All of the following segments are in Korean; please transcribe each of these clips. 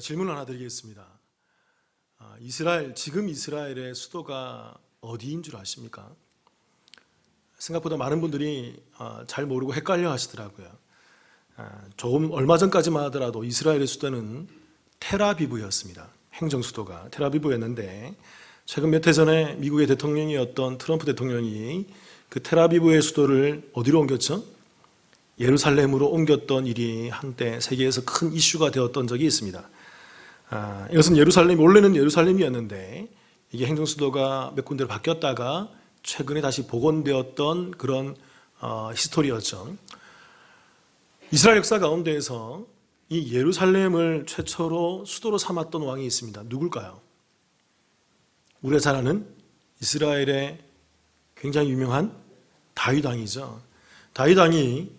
질문 하나 드리겠습니다. 지금 이스라엘의 수도가 어디인 줄 아십니까? 생각보다 많은 분들이 잘 모르고 헷갈려 하시더라고요. 얼마 전까지만 하더라도 이스라엘의 수도는 텔아비브였습니다. 행정수도가 텔아비브였는데 최근 몇 해 전에 미국의 대통령이었던 트럼프 대통령이 그 텔아비브의 수도를 어디로 옮겼죠? 예루살렘으로 옮겼던 일이 한때 세계에서 큰 이슈가 되었던 적이 있습니다. 이것은 원래는 예루살렘이었는데 이게 행정수도가 몇 군데로 바뀌었다가 최근에 다시 복원되었던 그런 히스토리였죠. 이스라엘 역사 가운데에서 이 예루살렘을 최초로 수도로 삼았던 왕이 있습니다. 누굴까요? 우리가 잘 아는 이스라엘의 굉장히 유명한 다윗 왕이죠. 다윗 왕이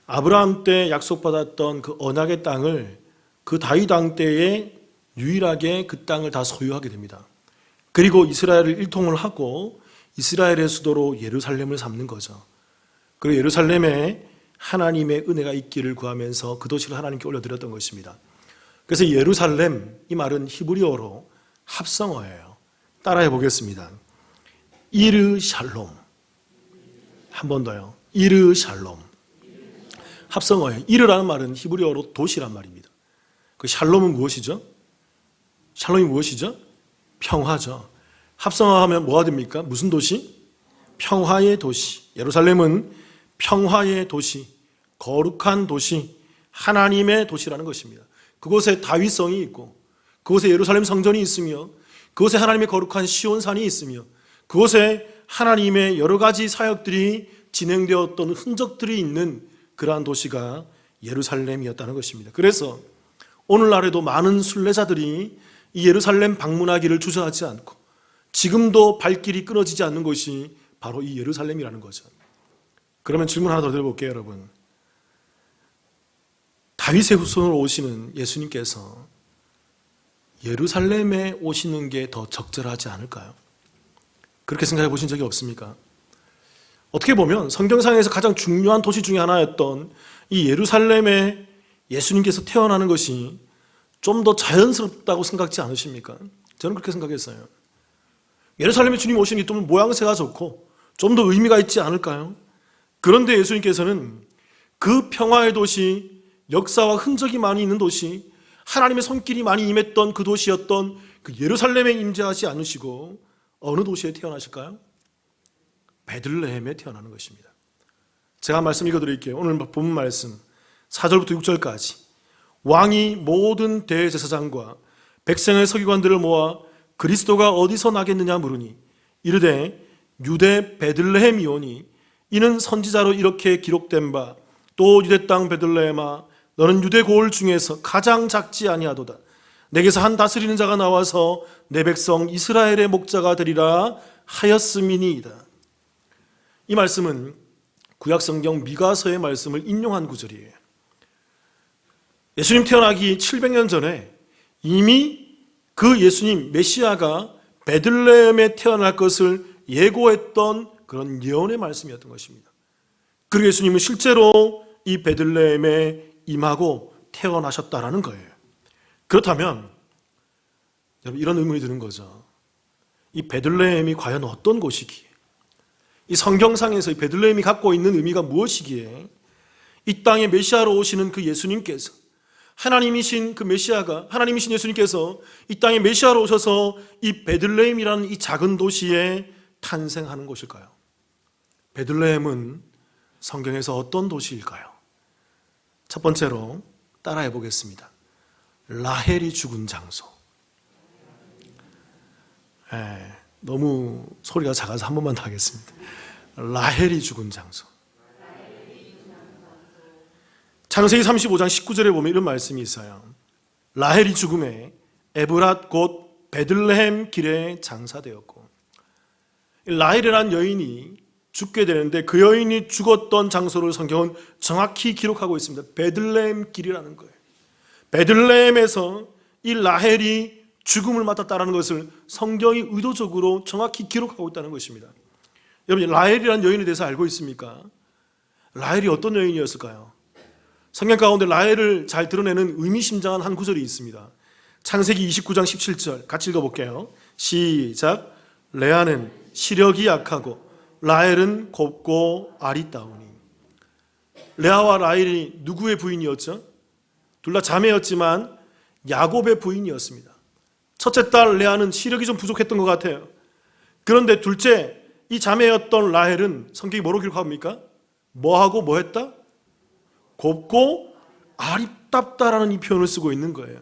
아브라함 때 약속받았던 그 언약의 땅을 그 다윗 왕 때에 유일하게 그 땅을 다 소유하게 됩니다. 그리고 이스라엘을 일통을 하고 이스라엘의 수도로 예루살렘을 삼는 거죠. 그리고 예루살렘에 하나님의 은혜가 있기를 구하면서 그 도시를 하나님께 올려드렸던 것입니다. 그래서 예루살렘, 이 말은 히브리어로 합성어예요. 따라해 보겠습니다. 이르 샬롬. 한 번 더요. 이르 샬롬. 합성어예요. 이르라는 말은 히브리어로 도시란 말입니다. 그 샬롬은 무엇이죠? 샬롬이 무엇이죠? 평화죠. 합성어하면 뭐가 됩니까? 무슨 도시? 평화의 도시. 예루살렘은 평화의 도시, 거룩한 도시, 하나님의 도시라는 것입니다. 그곳에 다윗성이 있고, 그곳에 예루살렘 성전이 있으며, 그곳에 하나님의 거룩한 시온산이 있으며, 그곳에 하나님의 여러 가지 사역들이 진행되었던 흔적들이 있는 그러한 도시가 예루살렘이었다는 것입니다. 그래서 오늘날에도 많은 순례자들이 이 예루살렘 방문하기를 주저하지 않고 지금도 발길이 끊어지지 않는 곳이 바로 이 예루살렘이라는 거죠. 그러면 질문 하나 더 드려볼게요, 여러분. 다윗의 후손으로 오시는 예수님께서 예루살렘에 오시는 게 더 적절하지 않을까요? 그렇게 생각해 보신 적이 없습니까? 어떻게 보면 성경상에서 가장 중요한 도시 중에 하나였던 이 예루살렘에 예수님께서 태어나는 것이 좀 더 자연스럽다고 생각지 않으십니까? 저는 그렇게 생각했어요. 예루살렘에 주님 오시는 게 좀 모양새가 좋고 좀 더 의미가 있지 않을까요? 그런데 예수님께서는 그 평화의 도시, 역사와 흔적이 많이 있는 도시, 하나님의 손길이 많이 임했던 그 도시였던 그 예루살렘에 임재하지 않으시고 어느 도시에 태어나실까요? 베들레헴에 태어나는 것입니다. 제가 말씀 읽어드릴게요. 오늘 본문 말씀 4절부터 6절까지. 왕이 모든 대제사장과 백성의 서기관들을 모아 그리스도가 어디서 나겠느냐 물으니 이르되 유대 베들레헴이오니 이는 선지자로 이렇게 기록된 바 또 유대 땅 베들레헴아 너는 유대 고을 중에서 가장 작지 아니하도다. 내게서 한 다스리는 자가 나와서 내 백성 이스라엘의 목자가 되리라 하였음이니이다. 이 말씀은 구약성경 미가서의 말씀을 인용한 구절이에요. 예수님 태어나기 700년 전에 이미 그 예수님 메시아가 베들레헴에 태어날 것을 예고했던 그런 예언의 말씀이었던 것입니다. 그리고 예수님은 실제로 이 베들레헴에 임하고 태어나셨다라는 거예요. 그렇다면 여러분 이런 의문이 드는 거죠. 이 베들레헴이 과연 어떤 곳이기에, 이 성경상에서 이 베들레헴이 갖고 있는 의미가 무엇이기에 이 땅에 메시아로 오시는 그 예수님께서, 하나님이신 그 메시아가, 하나님이신 예수님께서 이 땅에 메시아로 오셔서 이 베들레헴이라는 이 작은 도시에 탄생하는 곳일까요? 베들레헴은 성경에서 어떤 도시일까요? 첫 번째로 따라해 보겠습니다. 라헬이 죽은 장소. 너무 소리가 작아서 한 번만 더 하겠습니다. 라헬이 죽은 장소. 창세기 35장 19절에 보면 이런 말씀이 있어요. 라헬이 죽음에 에브랏 곧 베들레헴 길에 장사되었고, 라헬이라는 여인이 죽게 되는데 그 여인이 죽었던 장소를 성경은 정확히 기록하고 있습니다. 베들레헴 길이라는 거예요. 베들레헴에서 이 라헬이 죽음을 맞았다는 것을 성경이 의도적으로 정확히 기록하고 있다는 것입니다. 여러분, 라헬이라는 여인에 대해서 알고 있습니까? 라헬이 어떤 여인이었을까요? 성경 가운데 라헬을 잘 드러내는 의미심장한 한 구절이 있습니다. 창세기 29장 17절 같이 읽어볼게요. 시작. 레아는 시력이 약하고 라헬은 곱고 아리따우니. 레아와 라헬이 누구의 부인이었죠? 둘 다 자매였지만 야곱의 부인이었습니다. 첫째 딸 레아는 시력이 좀 부족했던 것 같아요. 그런데 둘째 이 자매였던 라헬은 성경이 뭐로 기록합니까? 뭐하고 뭐했다? 곱고 아리따다라는 이 표현을 쓰고 있는 거예요.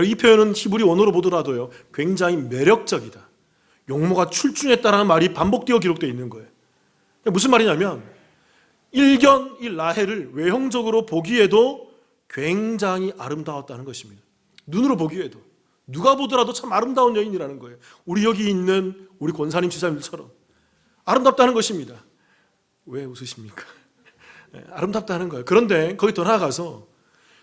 이 표현은 히브리 원어로 보더라도요 굉장히 매력적이다, 용모가 출중했다라는 말이 반복되어 기록되어 있는 거예요. 무슨 말이냐면 일견 이 라헬을 외형적으로 보기에도 굉장히 아름다웠다는 것입니다. 눈으로 보기에도 누가 보더라도 참 아름다운 여인이라는 거예요. 우리 여기 있는 우리 권사님 지사님들처럼 아름답다는 것입니다. 왜 웃으십니까? 아름답다는 거예요. 그런데 거기 더 나아가서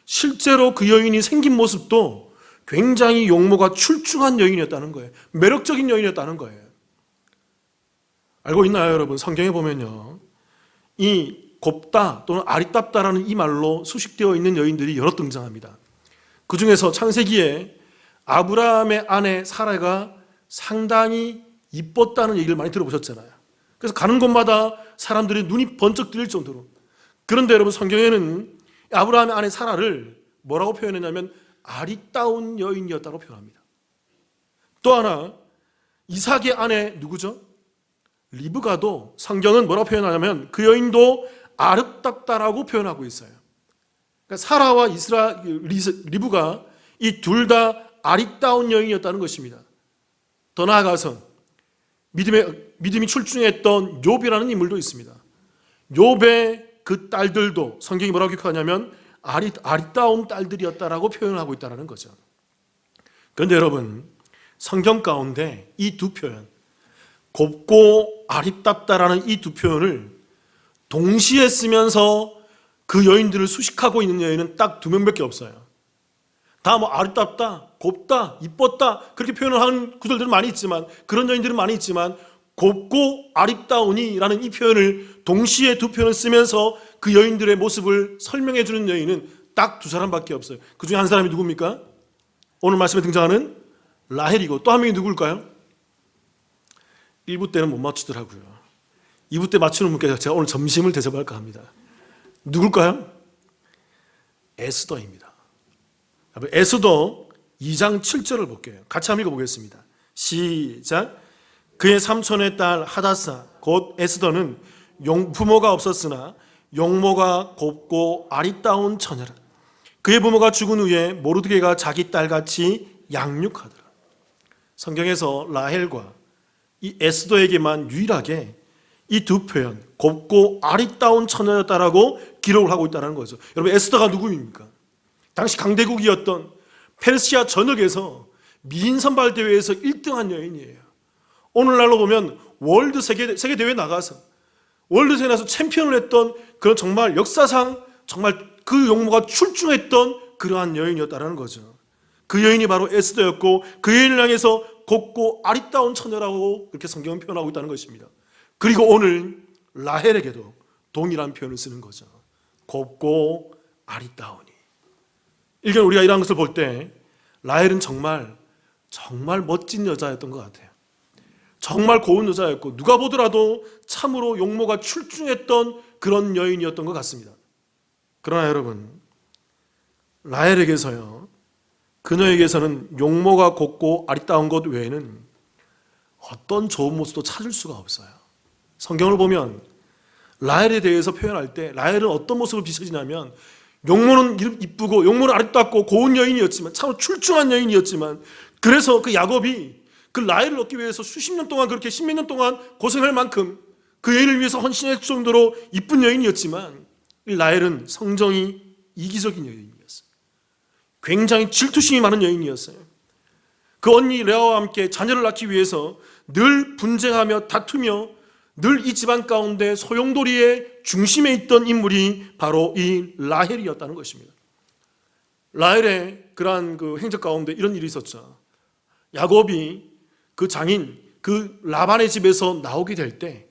실제로 그 여인이 생긴 모습도 굉장히 용모가 출중한 여인이었다는 거예요. 매력적인 여인이었다는 거예요. 알고 있나요, 여러분? 성경에 보면요, 이 곱다 또는 아리따다라는 이 말로 수식되어 있는 여인들이 여러 등장합니다. 그 중에서 창세기에 아브라함의 아내 사라가 상당히 이뻤다는 얘기를 많이 들어보셨잖아요. 그래서 가는 곳마다 사람들이 눈이 번쩍 뜨일 정도로. 그런데 여러분, 성경에는 아브라함의 아내 사라를 뭐라고 표현했냐면 아리따운 여인이었다고 표현합니다. 또 하나, 이삭의 아내 누구죠? 리브가도 성경은 뭐라고 표현하냐면 그 여인도 아름답다라고 표현하고 있어요. 그러니까 사라와 리브가 이 둘 다 아리따운 여인이었다는 것입니다. 더 나아가서 믿음이 출중했던 욥이라는 인물도 있습니다. 욥의 그 딸들도 성경이 뭐라고 기록하냐면 아리따운 딸들이었다라고 표현하고 있다는 거죠. 그런데 여러분, 성경 가운데 이 두 표현, 곱고 아리따다라는 이 두 표현을 동시에 쓰면서 그 여인들을 수식하고 있는 여인은 딱 두 명밖에 없어요. 다 뭐 아리따다, 곱다, 이뻤다 그렇게 표현을 하는 구절들은 많이 있지만, 그런 여인들은 많이 있지만 곱고 아리따우니라는 이 표현을 동시에 두 표현을 쓰면서 그 여인들의 모습을 설명해 주는 여인은 딱 두 사람밖에 없어요. 그 중에 한 사람이 누굽니까? 오늘 말씀에 등장하는 라헬이고, 또 한 명이 누굴까요? 1부 때는 못 맞추더라고요. 2부 때 맞추는 분께 제가 오늘 점심을 대접할까 합니다. 누굴까요? 에스더입니다. 에스더 2장 7절을 볼게요. 같이 한번 읽어보겠습니다. 시작. 그의 삼촌의 딸 하다사 곧 에스더는 부모가 없었으나 용모가 곱고 아리따운 처녀라. 그의 부모가 죽은 후에 모르드게가 자기 딸같이 양육하더라. 성경에서 라헬과 이 에스더에게만 유일하게 이 두 표현, 곱고 아리따운 처녀였다라고 기록을 하고 있다는 거죠. 여러분, 에스더가 누구입니까? 당시 강대국이었던 페르시아 전역에서 미인 선발 대회에서 1등한 여인이에요. 오늘날로 보면 월드 세계 대회에 나가서 월드세계에 나서 챔피언을 했던 그런 정말 역사상 정말 그 용모가 출중했던 그러한 여인이었다는 거죠. 그 여인이 바로 에스더였고, 그 여인을 향해서 곱고 아리따운 처녀라고 그렇게 성경은 표현하고 있다는 것입니다. 그리고 오늘 라헬에게도 동일한 표현을 쓰는 거죠. 곱고 아리따우니. 일견 우리가 이러한 것을 볼 때 라헬은 정말 멋진 여자였던 것 같아요. 정말 고운 여자였고 누가 보더라도 참으로 용모가 출중했던 그런 여인이었던 것 같습니다. 그러나 여러분, 라헬에게서요, 그녀에게서는 용모가 곱고 아리따운 것 외에는 어떤 좋은 모습도 찾을 수가 없어요. 성경을 보면 라헬에 대해서 표현할 때 라헬은 어떤 모습을 비춰지냐면, 용모는 이쁘고 용모는 아리따웠고 고운 여인이었지만, 참 출중한 여인이었지만, 그래서 그 야곱이 그 라헬을 얻기 위해서 수십 년 동안, 그렇게 십몇 년 동안 고생할 만큼 그 여인을 위해서 헌신할 정도로 이쁜 여인이었지만, 이 라헬은 성정이 이기적인 여인이었어요. 굉장히 질투심이 많은 여인이었어요. 그 언니 레아와 함께 자녀를 낳기 위해서 늘 분쟁하며 다투며 늘 이 집안 가운데 소용돌이의 중심에 있던 인물이 바로 이 라헬이었다는 것입니다. 라헬의 그러한 그 행적 가운데 이런 일이 있었죠. 야곱이 그 장인 그 라반의 집에서 나오게 될 때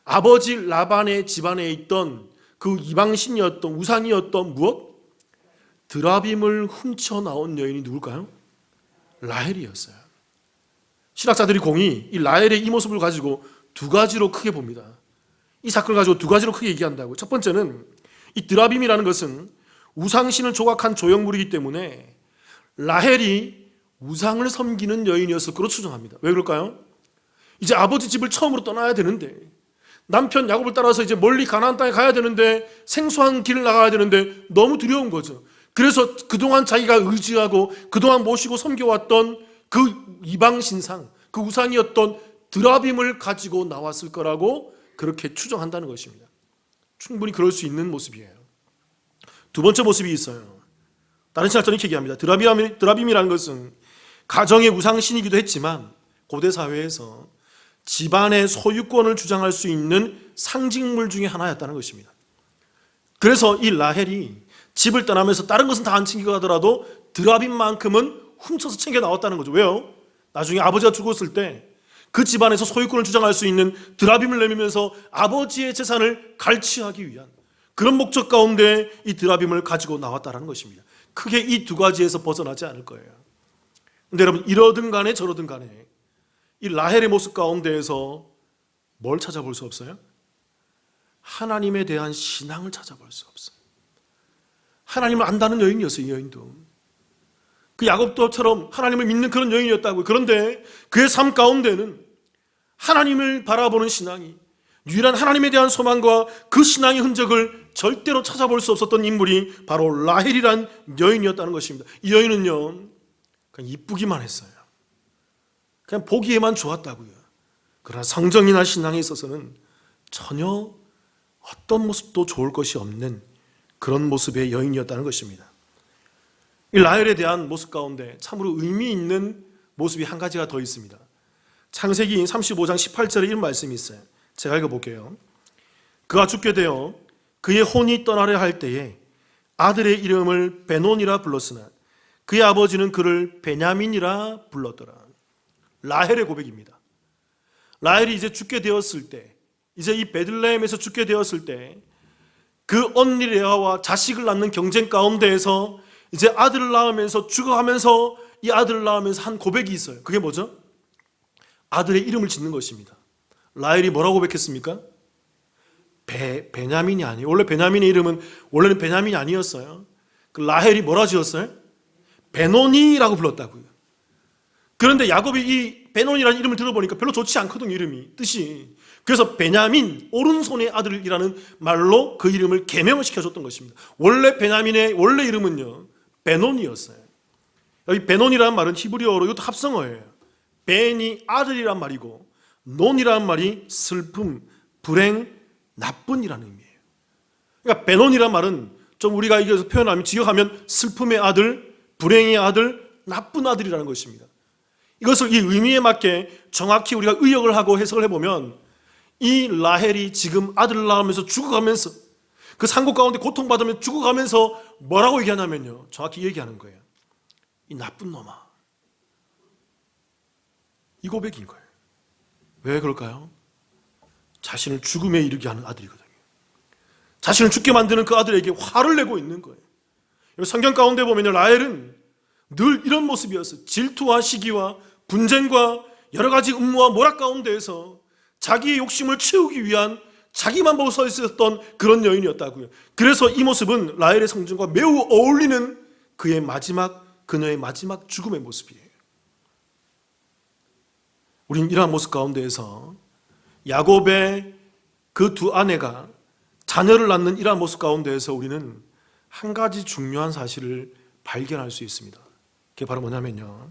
아버지 라반의 집안에 있던 그 이방신이었던 우상이었던 무엇? 드라빔을 훔쳐 나온 여인이 누굴까요? 라헬이었어요. 신학자들이 공이 이 라헬의 이 모습을 가지고 두 가지로 크게 봅니다. 이 사건을 가지고 두 가지로 크게 얘기한다고요. 첫 번째는 이 드라빔이라는 것은 우상신을 조각한 조형물이기 때문에 라헬이 우상을 섬기는 여인이었을 거로 추정합니다. 왜 그럴까요? 이제 아버지 집을 처음으로 떠나야 되는데, 남편 야곱을 따라서 이제 멀리 가나안 땅에 가야 되는데, 생소한 길을 나가야 되는데 너무 두려운 거죠. 그래서 그동안 자기가 의지하고 그동안 모시고 섬겨왔던 그 이방 신상, 그 우상이었던 드라빔을 가지고 나왔을 거라고 그렇게 추정한다는 것입니다. 충분히 그럴 수 있는 모습이에요. 두 번째 모습이 있어요. 다른 신학자는 이렇게 얘기합니다. 드라빔이라는 것은 가정의 우상신이기도 했지만 고대 사회에서 집안의 소유권을 주장할 수 있는 상징물 중에 하나였다는 것입니다. 그래서 이 라헬이 집을 떠나면서 다른 것은 다 안 챙기고 가더라도 드라빔만큼은 훔쳐서 챙겨 나왔다는 거죠. 왜요? 나중에 아버지가 죽었을 때 그 집안에서 소유권을 주장할 수 있는 드라빔을 내밀면서 아버지의 재산을 갈취하기 위한 그런 목적 가운데 이 드라빔을 가지고 나왔다는 것입니다. 크게 이 두 가지에서 벗어나지 않을 거예요. 근데 여러분, 이러든 간에 저러든 간에 이 라헬의 모습 가운데에서 뭘 찾아볼 수 없어요? 하나님에 대한 신앙을 찾아볼 수 없어요. 하나님을 안다는 여인이었어요. 이 여인도 그 야곱도처럼 하나님을 믿는 그런 여인이었다고요. 그런데 그의 삶 가운데는 하나님을 바라보는 신앙이, 유일한 하나님에 대한 소망과 그 신앙의 흔적을 절대로 찾아볼 수 없었던 인물이 바로 라헬이란 여인이었다는 것입니다. 이 여인은요, 그냥 이쁘기만 했어요. 그냥 보기에만 좋았다고요. 그러나 성정이나 신앙에 있어서는 전혀 어떤 모습도 좋을 것이 없는 그런 모습의 여인이었다는 것입니다. 이 라헬에 대한 모습 가운데 참으로 의미 있는 모습이 한 가지가 더 있습니다. 창세기 35장 18절에 이런 말씀이 있어요. 제가 읽어볼게요. 그가 죽게 되어 그의 혼이 떠나려 할 때에 아들의 이름을 베논이라 불렀으나 그의 아버지는 그를 베냐민이라 불렀더라. 라헬의 고백입니다. 라헬이 이제 죽게 되었을 때, 이제 이 베들레헴에서 죽게 되었을 때 그 언니 레아와 자식을 낳는 경쟁 가운데에서 이제 아들을 낳으면서 죽어가면서 이 아들을 낳으면서 한 고백이 있어요. 그게 뭐죠? 아들의 이름을 짓는 것입니다. 라헬이 뭐라고 고백했습니까? 베냐민이 아니에요. 원래 베냐민의 이름은 원래는 베냐민이 아니었어요. 그 라헬이 뭐라 지었어요? 베노니라고 불렀다고요. 그런데 야곱이 이 베논이라는 이름을 들어보니까 별로 좋지 않거든요. 이름이, 뜻이. 그래서 베냐민, 오른손의 아들이라는 말로 그 이름을 개명을 시켜줬던 것입니다. 원래 베냐민의 원래 이름은요, 베논이었어요. 여기 베논이라는 말은 히브리어로, 이것도 합성어예요. 벤이 아들이란 말이고 논이라는 말이 슬픔, 불행, 나쁜이라는 의미예요. 그러니까 베논이라는 말은 좀 우리가 이겨서 표현하면, 지역하면 슬픔의 아들, 불행의 아들, 나쁜 아들이라는 것입니다. 이것을 이 의미에 맞게 정확히 우리가 의역을 하고 해석을 해보면 이 라헬이 지금 아들을 낳으면서 죽어가면서 그 산고 가운데 고통받으며 죽어가면서 뭐라고 얘기하냐면요, 정확히 얘기하는 거예요. 이 나쁜 놈아. 이 고백인 거예요. 왜 그럴까요? 자신을 죽음에 이르게 하는 아들이거든요. 자신을 죽게 만드는 그 아들에게 화를 내고 있는 거예요. 성경 가운데 보면 라헬은 늘 이런 모습이었어요. 질투와 시기와 분쟁과 여러 가지 음모와 모략 가운데에서 자기의 욕심을 채우기 위한, 자기만 보고 서 있었던 그런 여인이었다고요. 그래서 이 모습은 라헬의 성정과 매우 어울리는 그의 마지막, 그녀의 마지막 죽음의 모습이에요. 우린 이러한 모습 가운데에서 야곱의 그 두 아내가 자녀를 낳는 이러한 모습 가운데에서 우리는 한 가지 중요한 사실을 발견할 수 있습니다. 그게 바로 뭐냐면요,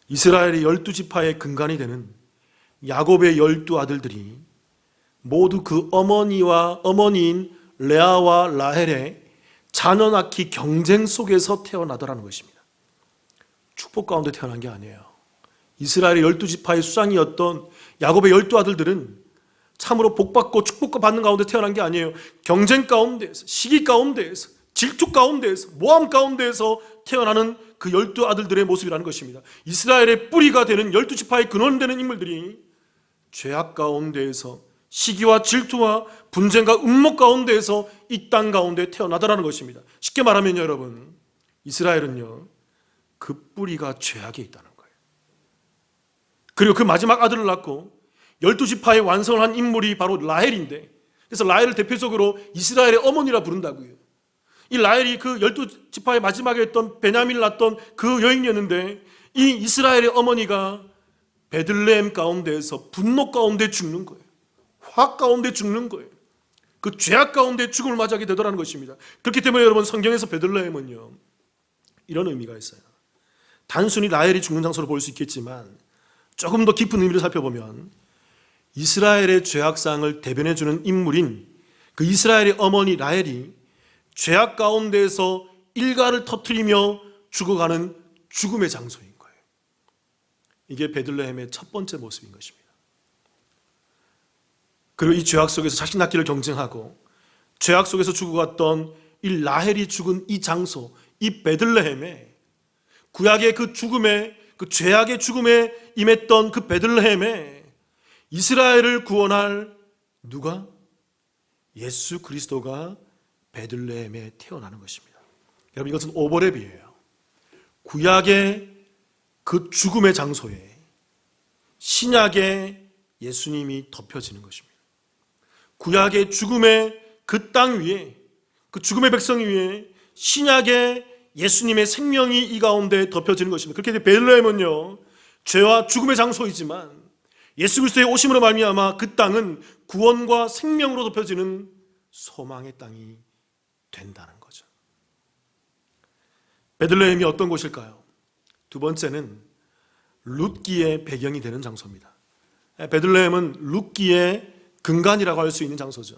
이스라엘의 12지파의 근간이 되는 야곱의 12아들들이 모두 그 어머니인 레아와 라헬의 자녀 낳기 경쟁 속에서 태어나더라는 것입니다. 축복 가운데 태어난 게 아니에요. 이스라엘의 12지파의 수장이었던 야곱의 12아들들은 참으로 복받고 축복받는 가운데 태어난 게 아니에요. 경쟁 가운데에서, 시기 가운데에서, 질투 가운데에서, 모함 가운데에서 태어나는 그 12아들들의 모습이라는 것입니다. 이스라엘의 뿌리가 되는 12지파의 근원되는 인물들이 죄악 가운데에서, 시기와 질투와 분쟁과 음모 가운데에서 이 땅 가운데 태어나더라는 것입니다. 쉽게 말하면 여러분, 이스라엘은요, 그 뿌리가 죄악에 있다는 거예요. 그리고 그 마지막 아들을 낳고 12지파의 완성을 한 인물이 바로 라헬인데, 그래서 라헬을 대표적으로 이스라엘의 어머니라 부른다고요. 이 라헬이 그 12지파의 마지막에 했던 베냐민을 낳았던 그 여인이었는데, 이 이스라엘의 어머니가 베들레헴 가운데에서 분노 가운데 죽는 거예요. 화 가운데 죽는 거예요. 그 죄악 가운데 죽음을 맞이하게 되더라는 것입니다. 그렇기 때문에 여러분, 성경에서 베들레헴은요, 이런 의미가 있어요. 단순히 라헬이 죽는 장소로 볼 수 있겠지만 조금 더 깊은 의미를 살펴보면 이스라엘의 죄악상을 대변해주는 인물인 그 이스라엘의 어머니 라헬이 죄악 가운데에서 일가를 터뜨리며 죽어가는 죽음의 장소인 거예요. 이게 베들레헴의 첫 번째 모습인 것입니다. 그리고 이 죄악 속에서 자식 낳기를 경쟁하고 죄악 속에서 죽어갔던 이 라헬이 죽은 이 장소, 이 베들레헴에, 구약의 그 죽음에, 그 죄악의 죽음에 임했던 그 베들레헴에 이스라엘을 구원할 누가? 예수 그리스도가 베들레헴에 태어나는 것입니다. 여러분, 이것은 오버랩이에요. 구약의 그 죽음의 장소에 신약의 예수님이 덮여지는 것입니다. 구약의 죽음의 그 땅 위에, 그 죽음의 백성 위에 신약의 예수님의 생명이 이 가운데 덮여지는 것입니다. 그렇게 베들레헴은요, 죄와 죽음의 장소이지만 예수 그리스도의 오심으로 말미암아 그 땅은 구원과 생명으로 덮여지는 소망의 땅이 된다는 거죠. 베들레헴이 어떤 곳일까요? 두 번째는 룻기의 배경이 되는 장소입니다. 베들레헴은 룻기의 근간이라고 할 수 있는 장소죠.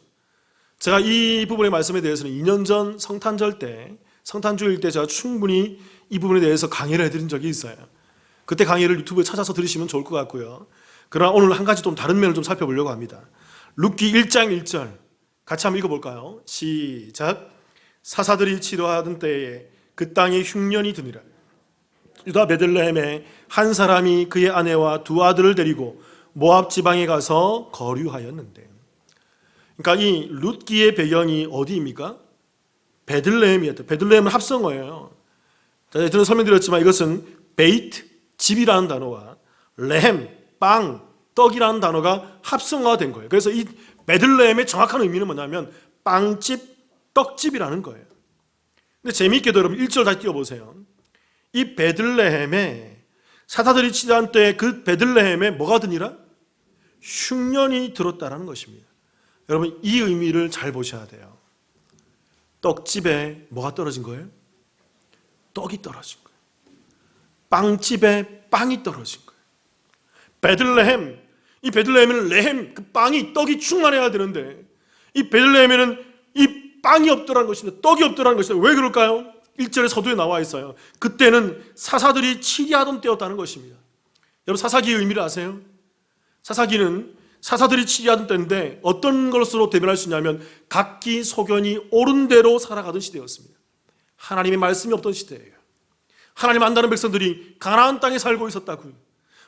제가 이 부분의 말씀에 대해서는 2년 전 성탄절 때, 성탄주일 때 제가 충분히 이 부분에 대해서 강의를 해드린 적이 있어요. 그때 강의를 유튜브에 찾아서 들으시면 좋을 것 같고요. 그러나 오늘 한 가지 좀 다른 면을 좀 살펴보려고 합니다. 룻기 1장 1절 같이 한번 읽어볼까요? 시작. 사사들이 치료하던 때에 그 땅에 흉년이 드니라. 유다 베들레헴에 한 사람이 그의 아내와 두 아들을 데리고 모압 지방에 가서 거류하였는데, 그러니까 이 룻기의 배경이 어디입니까? 베들레헴이었다. 베들레헴은 합성어예요. 저는 설명드렸지만 이것은 베이트, 집이라는 단어와 레헴, 빵, 떡이라는 단어가 합성화가 된 거예요. 그래서 이 베들레헴의 정확한 의미는 뭐냐면 빵집, 떡집이라는 거예요. 근데 재미있게도 여러분 1절 다시 띄워보세요. 이 베들레헴에 사사들이 치료한 때 그 베들레헴에 뭐가 드니라? 흉년이 들었다라는 것입니다. 여러분, 이 의미를 잘 보셔야 돼요. 떡집에 뭐가 떨어진 거예요? 떡이 떨어진 거예요. 빵집에 빵이 떨어진 거예요. 베들레헴, 이 베들레헴에는 레헴, 그 빵이, 떡이 충만해야 되는데 이 베들레헴에는 이 빵이 없더라는 것입니다. 떡이 없더라는 것입니다. 왜 그럴까요? 1절의 서두에 나와 있어요. 그때는 사사들이 치리하던 때였다는 것입니다. 여러분, 사사기의 의미를 아세요? 사사기는 사사들이 치리하던 때인데 어떤 것으로 대변할 수 있냐면 각기 소견이 옳은 대로 살아가던 시대였습니다. 하나님의 말씀이 없던 시대예요. 하나님 안다는 백성들이 가나안 땅에 살고 있었다고요.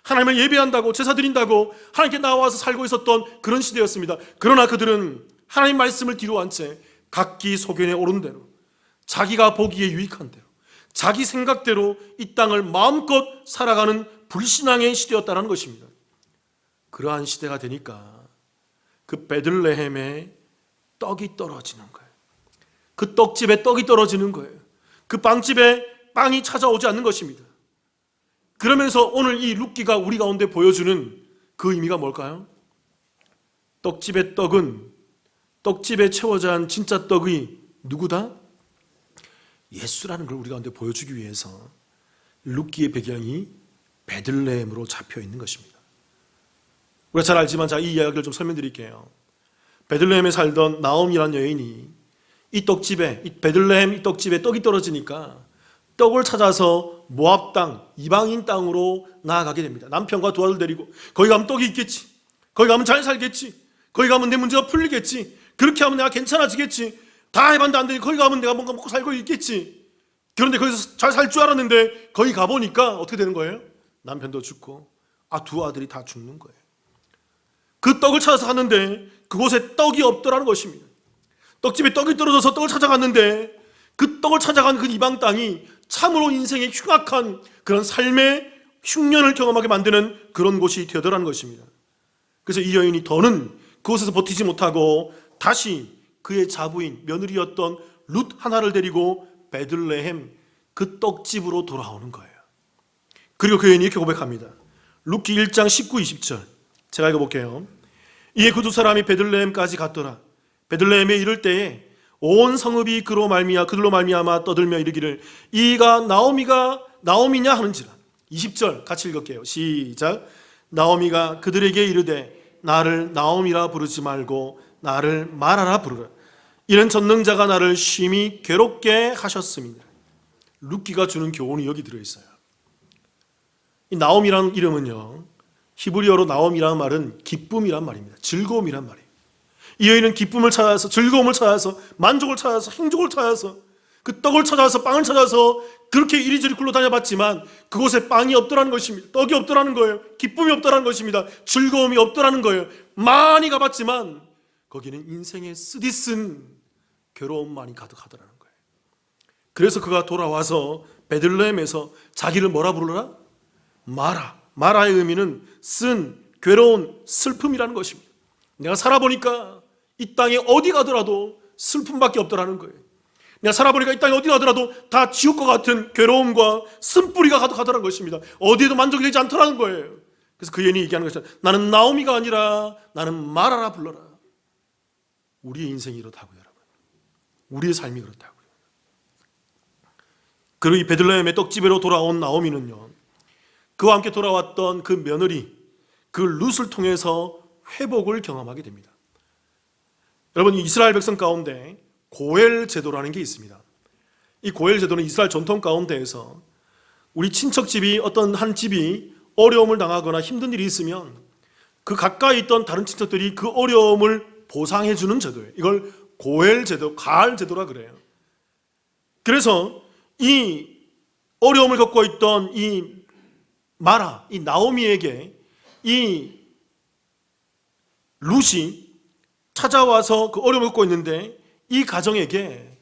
하나님을 예배한다고, 제사 드린다고 하나님께 나와서 살고 있었던 그런 시대였습니다. 그러나 그들은 하나님 말씀을 뒤로 한 채 각기 소견에 옳은 대로, 자기가 보기에 유익한 대로, 자기 생각대로 이 땅을 마음껏 살아가는 불신앙의 시대였다는 것입니다. 그러한 시대가 되니까 그 베들레헴에 떡이 떨어지는 거예요. 그 떡집에 떡이 떨어지는 거예요. 그 빵집에 빵이 찾아오지 않는 것입니다. 그러면서 오늘 이 룻기가 우리 가운데 보여주는 그 의미가 뭘까요? 떡집의 떡은, 떡집에 채워져 한 진짜 떡이 누구다? 예수라는 걸 우리 가운데 보여주기 위해서 룻기의 배경이 베들레헴으로 잡혀 있는 것입니다. 우리가 잘 알지만 자, 이 이야기를 좀 설명드릴게요. 베들레헴에 살던 나옴이라는 여인이 이 떡집에, 이 베들레헴 이 떡집에 떡이 떨어지니까 떡을 찾아서 모압 땅, 이방인 땅으로 나아가게 됩니다. 남편과 두 아들 데리고 거기 가면 떡이 있겠지, 거기 가면 잘 살겠지, 거기 가면 내 문제가 풀리겠지, 그렇게 하면 내가 괜찮아지겠지, 다 해봤는데 안 되니 거기 가면 내가 뭔가 먹고 살고 있겠지. 그런데 거기서 잘 살 줄 알았는데 거기 가보니까 어떻게 되는 거예요? 남편도 죽고 두 아들이 다 죽는 거예요. 그 떡을 찾아서 갔는데 그곳에 떡이 없더라는 것입니다. 떡집에 떡이 떨어져서 떡을 찾아갔는데 그 떡을 찾아간 그 이방 땅이 참으로 인생의 흉악한 그런 삶의 흉년을 경험하게 만드는 그런 곳이 되더라는 것입니다. 그래서 이 여인이 더는 그곳에서 버티지 못하고 다시 그의 자부인 며느리였던 룻 하나를 데리고 베들레헴 그 떡집으로 돌아오는 거예요. 그리고 그 여인이 이렇게 고백합니다. 룻기 1장 19, 20절 제가 읽어볼게요. 이에 그 두 사람이 베들레헴까지 갔더라. 베들레헴에 이를 때에 온 성읍이 그들로 말미암아 떠들며 이르기를 이가 나오미냐 하는지라. 20절 같이 읽을게요. 시작. 나오미가 그들에게 이르되 나를 나오미라 부르지 말고 나를 마라라 부르라. 이는 전능자가 나를 심히 괴롭게 하셨습니다. 룻기가 주는 교훈이 여기 들어있어요. 이 나오미라는 이름은요, 히브리어로 나오미라는 말은 기쁨이란 말입니다. 즐거움이란 말이에요. 이 여인은 기쁨을 찾아서, 즐거움을 찾아서, 만족을 찾아서, 행복을 찾아서, 그 떡을 찾아서, 빵을 찾아서 그렇게 이리저리 굴러다녀봤지만 그곳에 빵이 없더라는 것입니다. 떡이 없더라는 거예요. 기쁨이 없더라는 것입니다. 즐거움이 없더라는 거예요. 많이 가봤지만 거기는 인생의 쓰디쓴 괴로움만이 가득하더라는 거예요. 그래서 그가 돌아와서 베들레헴에서 자기를 뭐라 부르라? 마라. 마라의 의미는 쓴, 괴로운, 슬픔이라는 것입니다. 내가 살아보니까 이 땅에 어디 가더라도 슬픔밖에 없더라는 거예요. 내가 살아보니까 이 땅에 어디 가더라도 다 지옥과 같은 괴로움과 쓴뿌리가 가득하더라는 것입니다. 어디에도 만족이 되지 않더라는 거예요. 그래서 그 여인이 얘기하는 것은 나는 나오미가 아니라 나는 마라라 불러라. 우리의 인생이 이렇다고요, 여러분. 우리의 삶이 그렇다고요. 그리고 이 베들레헴의 떡집으로 돌아온 나오미는요, 그와 함께 돌아왔던 그 며느리, 그 룻을 통해서 회복을 경험하게 됩니다. 여러분, 이스라엘 백성 가운데 고엘 제도라는 게 있습니다. 이 고엘 제도는 이스라엘 전통 가운데에서 우리 친척집이 어떤 한 집이 어려움을 당하거나 힘든 일이 있으면 그 가까이 있던 다른 친척들이 그 어려움을 보상해 주는 제도예요. 이걸 고엘 제도, 가알 제도라 그래요. 그래서 이 어려움을 겪고 있던 이 마라, 이 나오미에게 이 룻이 찾아와서 그 어려움을 겪고 있는데 이 가정에게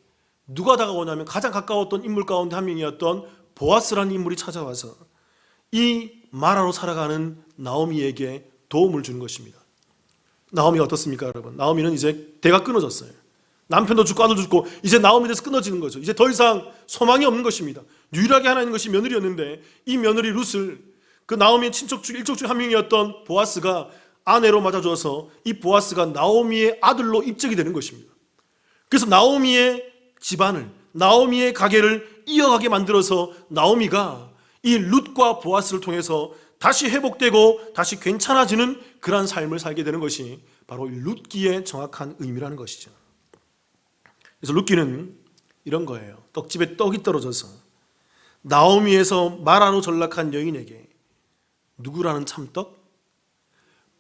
누가 다가오냐면 가장 가까웠던 인물 가운데 한 명이었던 보아스라는 인물이 찾아와서 이 마라로 살아가는 나오미에게 도움을 주는 것입니다. 나오미가 어떻습니까, 여러분? 나오미는 이제 대가 끊어졌어요. 남편도 죽고 아들도 죽고 이제 나오미에 대해서 끊어지는 거죠. 이제 더 이상 소망이 없는 것입니다. 유일하게 하나 있는 것이 며느리였는데 이 며느리 룻을 그 나오미의 친척 중 일족 중 한 명이었던 보아스가 아내로 맞아줘서 이 보아스가 나오미의 아들로 입적이 되는 것입니다. 그래서 나오미의 집안을, 나오미의 가게를 이어가게 만들어서 나오미가 이 룻과 보아스를 통해서 다시 회복되고 다시 괜찮아지는 그러한 삶을 살게 되는 것이 바로 이 룻기의 정확한 의미라는 것이죠. 그래서 룻기는 이런 거예요. 떡집에 떡이 떨어져서 나오미에서 마라로 전락한 여인에게 누구라는 참떡?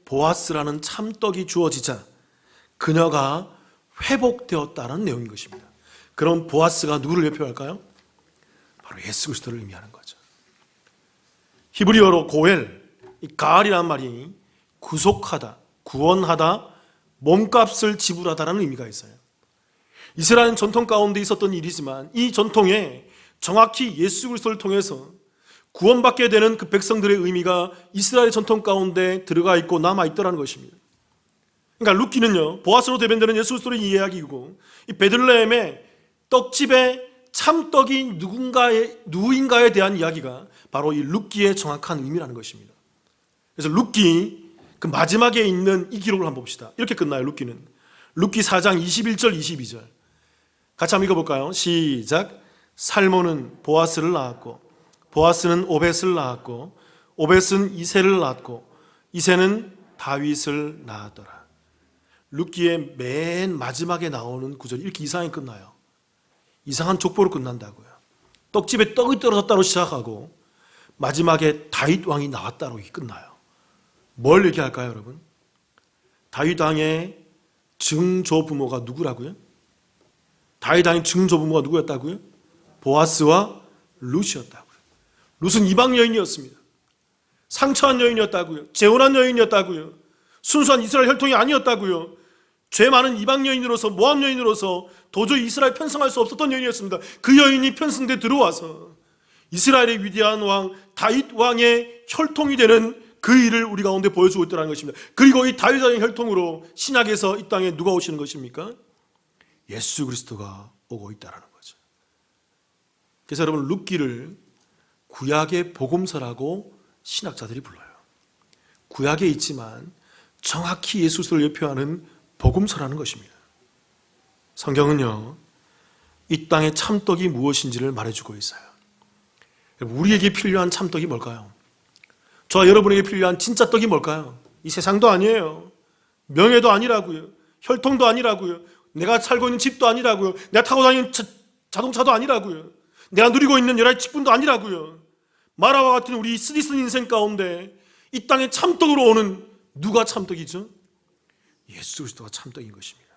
보아스라는 참떡이 주어지자 그녀가 회복되었다는 내용인 것입니다. 그럼 보아스가 누구를 대표할까요? 바로 예수 그리스도를 의미하는 거죠. 히브리어로 고엘, 이 가알이라는 말이 구속하다, 구원하다, 몸값을 지불하다라는 의미가 있어요. 이스라엘 전통 가운데 있었던 일이지만 이 전통에 정확히 예수 그리스도를 통해서 구원받게 되는 그 백성들의 의미가 이스라엘 전통 가운데 들어가 있고 남아있더라는 것입니다. 그러니까 룻기는요, 보아스로 대변되는 예수 그리스도의 이야기이고 이 베들레헴의 떡집에 참떡이 누구인가에 대한 이야기가 바로 이 룻기의 정확한 의미라는 것입니다. 그래서 룻기 그 마지막에 있는 이 기록을 한번 봅시다. 이렇게 끝나요. 룻기는 룻기 4장 21절 22절 같이 한번 읽어볼까요? 시작. 살몬은 보아스를 낳았고 보아스는 오벳을 낳았고 오벳은 이새를 낳았고 이새는 다윗을 낳았더라. 룻기의 맨 마지막에 나오는 구절이 이렇게 이상하게 끝나요. 이상한 족보로 끝난다고요. 떡집에 떡이 떨어졌다로 시작하고 마지막에 다윗 왕이 나왔다로 끝나요. 뭘 얘기할까요, 여러분? 다윗 왕의 증조부모가 누구라고요? 다윗 왕의 증조부모가 누구였다고요? 보아스와 룻이었다고요. 룻은 이방 여인이었습니다. 상처한 여인이었다고요. 재혼한 여인이었다고요. 순수한 이스라엘 혈통이 아니었다고요. 죄 많은 이방 여인으로서, 모압 여인으로서 도저히 이스라엘 편성할 수 없었던 여인이었습니다. 그 여인이 편성돼 들어와서 이스라엘의 위대한 왕 다윗 왕의 혈통이 되는 그 일을 우리 가운데 보여주고 있다는 것입니다. 그리고 이 다윗 왕의 혈통으로 신약에서 이 땅에 누가 오시는 것입니까? 예수 그리스도가 오고 있다는 거죠. 그래서 여러분, 룻기를 구약의 복음서라고 신학자들이 불러요. 구약에 있지만 정확히 예수 그리스도를 예표하는 복음서라는 것입니다. 성경은요, 이 땅의 참떡이 무엇인지를 말해주고 있어요. 우리에게 필요한 참떡이 뭘까요? 저와 여러분에게 필요한 진짜 떡이 뭘까요? 이 세상도 아니에요. 명예도 아니라고요. 혈통도 아니라고요. 내가 살고 있는 집도 아니라고요. 내가 타고 다니는 자동차도 아니라고요. 내가 누리고 있는 여러 직분도 아니라고요. 마라와 같은 우리 쓰디쓴 인생 가운데 이 땅의 참떡으로 오는 누가 참떡이죠? 예수 그리스도가 참떡인 것입니다.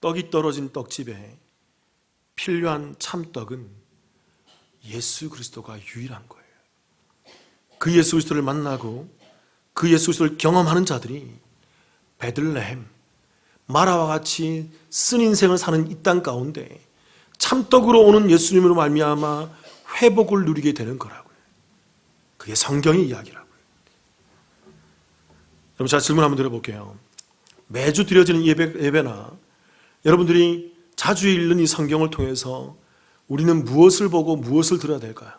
떡이 떨어진 떡집에 필요한 참떡은 예수 그리스도가 유일한 거예요. 그 예수 그리스도를 만나고 그 예수 그리스도를 경험하는 자들이 베들레헴, 마라와 같이 쓴 인생을 사는 이 땅 가운데 참떡으로 오는 예수님으로 말미암아 회복을 누리게 되는 거라고요. 그게 성경의 이야기라고요. 여러분, 제가 질문 한번 드려볼게요. 매주 드려지는 예배나 여러분들이 자주 읽는 이 성경을 통해서 우리는 무엇을 보고 무엇을 들어야 될까요?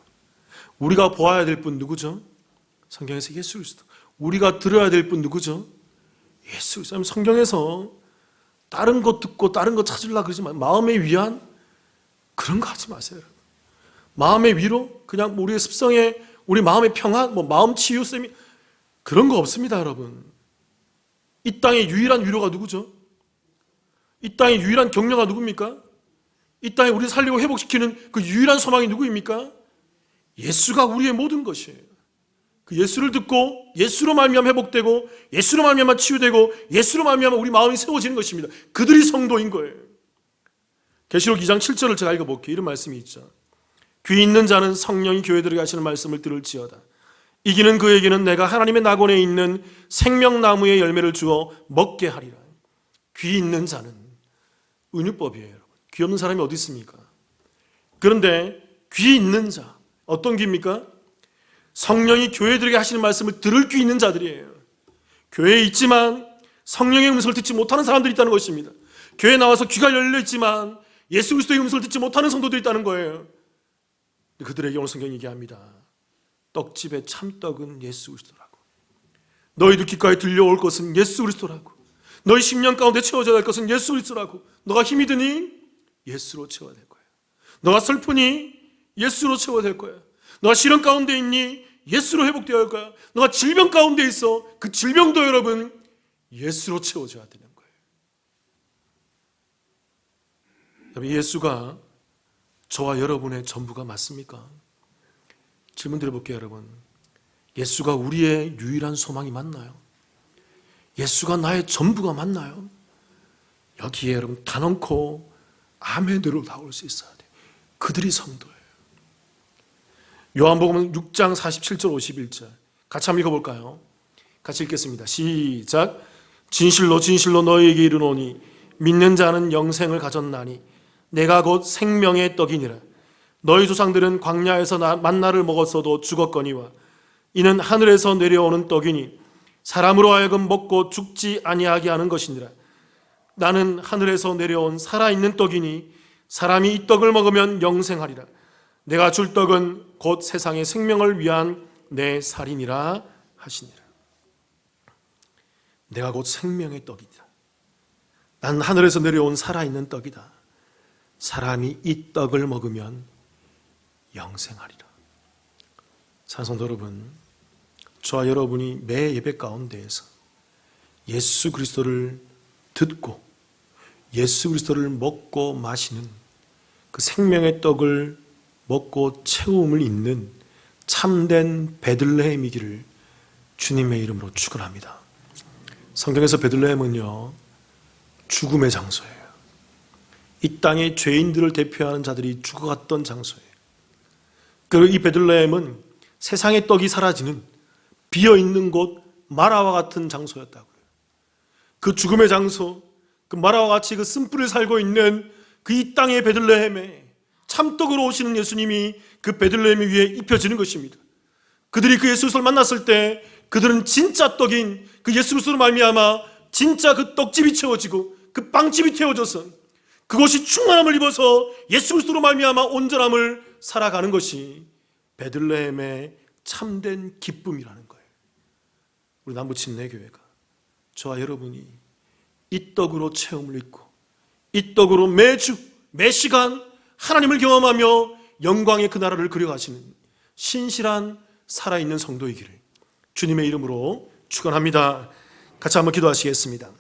우리가 보아야 될 분 누구죠? 성경에서 예수 그리스도. 우리가 들어야 될 분 누구죠? 예수 그리스도. 성경에서 다른 것 듣고 다른 것 찾으려고 그러지 마세요. 마음의 위안 그런 거 하지 마세요. 마음의 위로, 그냥 우리의 습성에 우리 마음의 평안, 마음 치유 쌤이 그런 거 없습니다, 여러분. 이 땅의 유일한 위로가 누구죠? 이 땅의 유일한 격려가 누굽니까? 이 땅에 우리를 살리고 회복시키는 그 유일한 소망이 누구입니까? 예수가 우리의 모든 것이에요. 그 예수를 듣고 예수로 말미암아 회복되고 예수로 말미암아 치유되고 예수로 말미암아 우리 마음이 세워지는 것입니다. 그들이 성도인 거예요. 계시록 2장 7절을 제가 읽어볼게요. 이런 말씀이 있죠. 귀 있는 자는 성령이 교회들에게 하시는 말씀을 들을지어다. 이기는 그에게는 내가 하나님의 낙원에 있는 생명나무의 열매를 주어 먹게 하리라. 귀 있는 자는 은유법이에요, 여러분. 귀 없는 사람이 어디 있습니까? 그런데 귀 있는 자, 어떤 귀입니까? 성령이 교회들에게 하시는 말씀을 들을 귀 있는 자들이에요. 교회에 있지만 성령의 음성을 듣지 못하는 사람들이 있다는 것입니다. 교회에 나와서 귀가 열려 있지만 예수 그리스도의 음성을 듣지 못하는 성도들이 있다는 거예요. 그들에게 오늘 성경이 얘기합니다. 떡집의 참떡은 예수 그리스도라고. 너희들 귓가에 들려올 것은 예수 그리스도라고. 너희 심령 가운데 채워져야 할 것은 예수 그리스도라고. 너가 힘이 드니 예수로 채워야 될 거야. 너가 슬프니 예수로 채워야 될 거야. 너가 시련 가운데 있니 예수로 회복되어야 할 거야. 너가 질병 가운데 있어. 그 질병도 여러분 예수로 채워져야 되는 거예요. 여러분, 예수가 저와 여러분의 전부가 맞습니까? 질문 드려볼게요, 여러분. 예수가 우리의 유일한 소망이 맞나요? 예수가 나의 전부가 맞나요? 여기에 여러분 단언코 아멘으로 나올 수 있어야 돼요. 그들이 성도예요. 요한복음 6장 47절 51절 같이 한번 읽어볼까요? 같이 읽겠습니다. 시작. 진실로 진실로 너희에게 이르노니 믿는 자는 영생을 가졌나니 내가 곧 생명의 떡이니라. 너희 조상들은 광야에서 만나를 먹었어도 죽었거니와 이는 하늘에서 내려오는 떡이니 사람으로 하여금 먹고 죽지 아니하게 하는 것이니라. 나는 하늘에서 내려온 살아있는 떡이니 사람이 이 떡을 먹으면 영생하리라. 내가 줄 떡은 곧 세상의 생명을 위한 내 살이니라 하시니라. 내가 곧 생명의 떡이다. 난 하늘에서 내려온 살아있는 떡이다. 사람이 이 떡을 먹으면 영생하리라. 사랑하는 성도 여러분, 저와 여러분이 매 예배 가운데에서 예수 그리스도를 듣고 예수 그리스도를 먹고 마시는 그 생명의 떡을 먹고 채움을 잇는 참된 베들레헴이기를 주님의 이름으로 축원합니다. 성경에서 베들레헴은요, 죽음의 장소예요. 이 땅의 죄인들을 대표하는 자들이 죽어갔던 장소예요. 그리고 이 베들레헴은 세상의 떡이 사라지는 비어있는 곳 마라와 같은 장소였다고요. 그 죽음의 장소, 그 마라와 같이 그 쓴뿌리를 살고 있는 그 이 땅의 베들레헴에 참떡으로 오시는 예수님이 그 베들레헴 위에 입혀지는 것입니다. 그들이 그 예수 그리스도를 만났을 때 그들은 진짜 떡인 그 예수 그리스도로 말미암아 진짜 그 떡집이 채워지고 그 빵집이 태워져서 그것이 충만함을 입어서 예수 그리스도로 말미암아 온전함을 살아가는 것이 베들레헴의 참된 기쁨이라는 거예요. 우리 남부침례교회가 저와 여러분이 이 떡으로 체험을 잊고 이 떡으로 매주 매시간 하나님을 경험하며 영광의 그 나라를 그려가시는 신실한 살아있는 성도이기를 주님의 이름으로 축원합니다. 같이 한번 기도하시겠습니다.